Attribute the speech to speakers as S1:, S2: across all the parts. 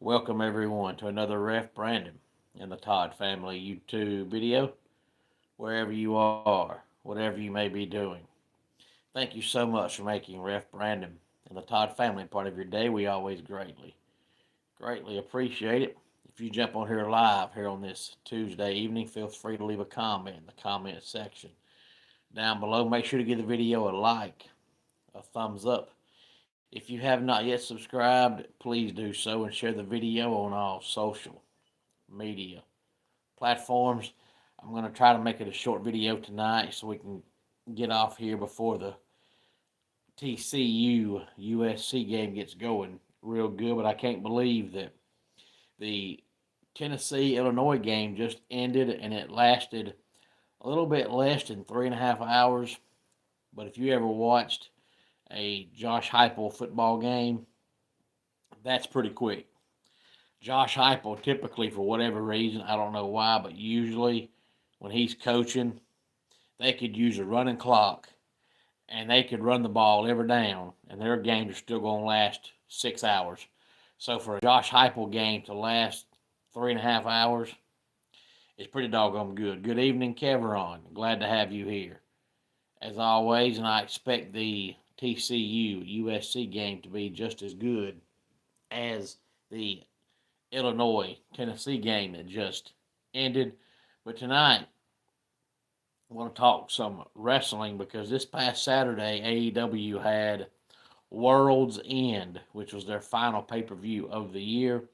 S1: Welcome everyone to another Ref Brandon in the Todd Family YouTube video, wherever you are, whatever you may be doing. Thank you so much for making Ref Brandon and the Todd Family part of your day. We always greatly appreciate it. If you jump on here live here on this Tuesday evening, feel free to leave a comment in the comment section down below. Make sure to give the video a like, a thumbs up. If you have not yet subscribed, please do so and share the video on all social media platforms. I'm going to try to make it a short video tonight so we can get off here before the TCU USC game gets going real good. But I can't believe that the Tennessee Illinois game just ended and it lasted a little bit less than 3.5 hours. But if you ever watched a Josh Heupel football game, that's pretty quick. Josh Heupel typically, for whatever reason, I don't know why, but usually when he's coaching, they could use a running clock and they could run the ball every down, and their games are still going to last 6 hours. So for a Josh Heupel game to last 3.5 hours, it's pretty doggone good. Good evening, Keveron. Glad to have you here. As always, and I expect the TCU USC game to be just as good as the Illinois Tennessee game that just ended. But tonight, I want to talk some wrestling because this past Saturday, AEW had World's End, which was their final pay per view of the year.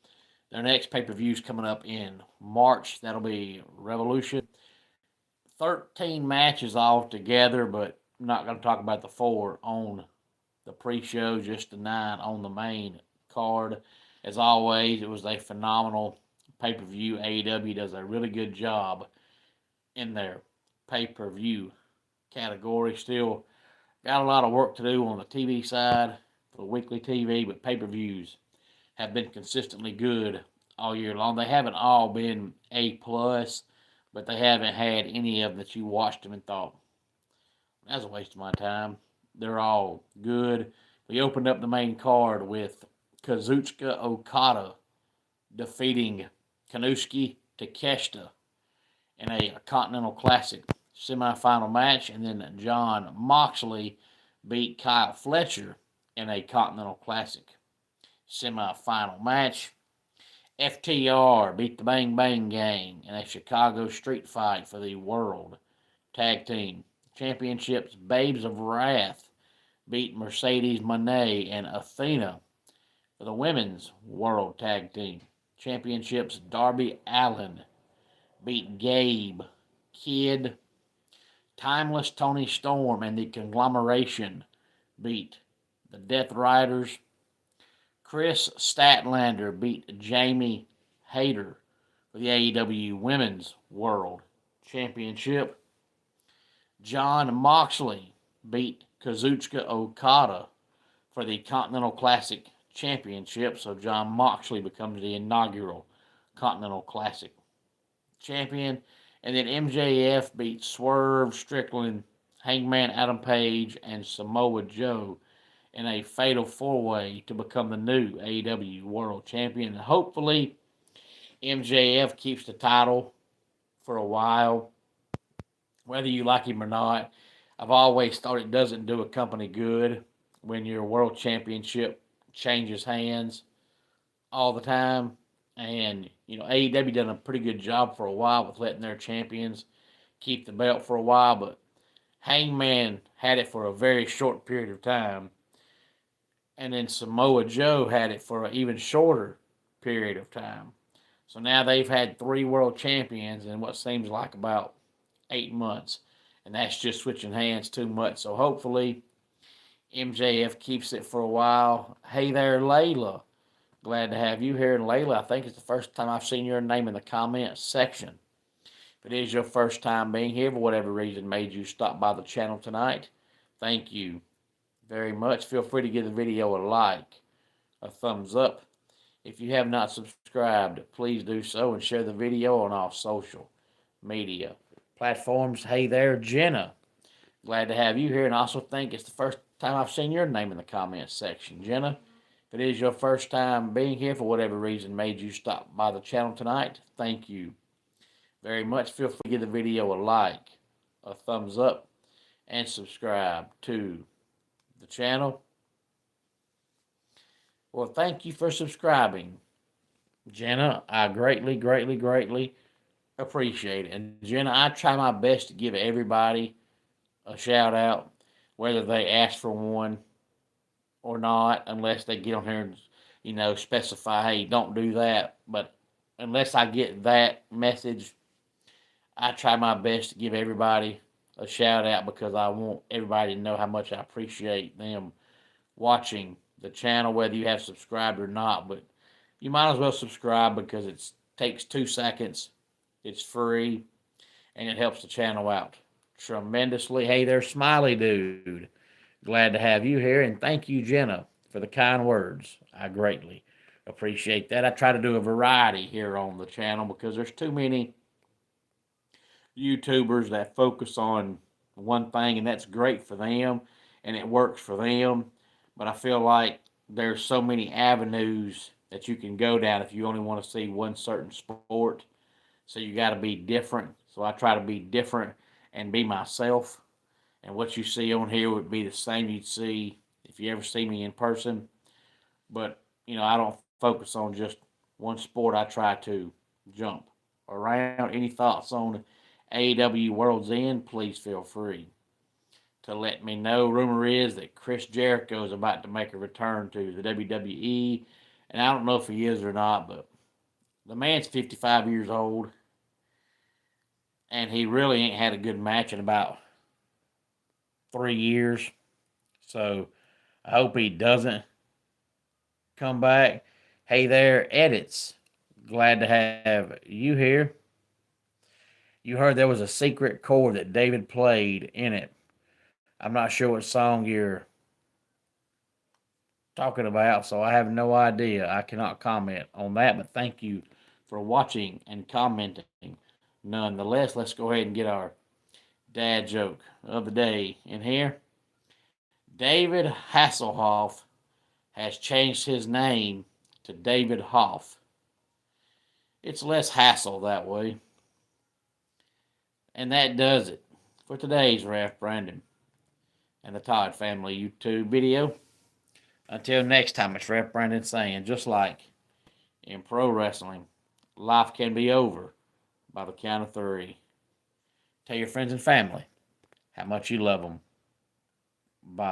S1: Their next pay per view is coming up in March. That'll be Revolution. 13 matches altogether, but I'm not going to talk about the 4 on the pre-show, just the 9 on the main card. As always, it was a phenomenal pay-per-view. AEW does a really good job in their pay-per-view category. Still got a lot of work to do on the TV side for the weekly TV, but pay-per-views have been consistently good all year long. They haven't all been A+, but they haven't had any of them that you watched them and thought, that's a waste of my time. They're all good. We opened up the main card with Kazuchika Okada defeating Konosuke Takeshita in a Continental Classic semifinal match, and then Jon Moxley beat Kyle Fletcher in a Continental Classic semifinal match. FTR beat the Bang Bang Gang in a Chicago street fight for the World Tag Team Championships. Babes of Wrath beat Mercedes Moné and Athena for the Women's World Tag Team Championships. Darby Allin beat Gabe Kidd. Timeless Tony Storm and the Conglomeration beat the Death Riders. Chris Statlander beat Jamie Hayter for the AEW Women's World Championship. Jon Moxley beat Kazuchika Okada for the Continental Classic Championship, so Jon Moxley becomes the inaugural Continental Classic champion. And then MJF beat Swerve Strickland, Hangman Adam Page, and Samoa Joe in a fatal 4-way to become the new AEW World Champion. And hopefully MJF keeps the title for a while, whether you like him or not. I've always thought it doesn't do a company good when your World Championship changes hands all the time. And, AEW done a pretty good job for a while with letting their champions keep the belt for a while, but Hangman had it for a very short period of time. And then Samoa Joe had it for an even shorter period of time. So now they've had 3 world champions in what seems like about 8 months. And that's just switching hands too much. So hopefully MJF keeps it for a while. Hey there, Layla. Glad to have you here. And Layla, I think it's the first time I've seen your name in the comments section. If it is your first time being here, for whatever reason made you stop by the channel tonight, thank you very much. Feel free to give the video a like, a thumbs up. If you have not subscribed, please do so and share the video on all social media platforms. Hey there, Jenna. Glad to have you here, and also think it's the first time I've seen your name in the comments section. Jenna, If it is your first time being here for whatever reason made you stop by the channel tonight, thank you very much. Feel free to give the video a like, a thumbs up, and subscribe to the channel. Well, thank you for subscribing, Jenna. I greatly, greatly, greatly appreciate it. And Jenna, I try my best to give everybody a shout out, whether they ask for one or not, unless they get on here and, specify, hey, don't do that. But unless I get that message, I try my best to give everybody a shout out because I want everybody to know how much I appreciate them watching the channel, whether you have subscribed or not. But you might as well subscribe because it takes 2 seconds. It's free and it helps the channel out tremendously. Hey there, Smiley Dude. Glad to have you here, and thank you, Jenna, for the kind words. I greatly appreciate that. I try to do a variety here on the channel because there's too many YouTubers that focus on one thing, and that's great for them, and it works for them. But I feel like there's so many avenues that you can go down if you only want to see one certain sport. So you got to be different. So I try to be different and be myself. And what you see on here would be the same you'd see if you ever see me in person. But, I don't focus on just one sport. I try to jump around. Any thoughts on AEW World's End, please feel free to let me know. Rumor is that Chris Jericho is about to make a return to the WWE. And I don't know if he is or not, but the man's 55 years old. And he really ain't had a good match in about 3 years. So I hope he doesn't come back. Hey there, Edits. Glad to have you here. You heard there was a secret chord that David played in it. I'm not sure what song you're talking about, so I have no idea. I cannot comment on that, but thank you for watching and commenting. Nonetheless, let's go ahead and get our dad joke of the day in here. David Hasselhoff has changed his name to David Hoff. It's less hassle that way. And that does it for today's Ref Brandon and the Todd Family YouTube video. Until next time, it's Ref Brandon saying, just like in pro wrestling, life can be over by the count of 3. Tell your friends and family how much you love them. Bye.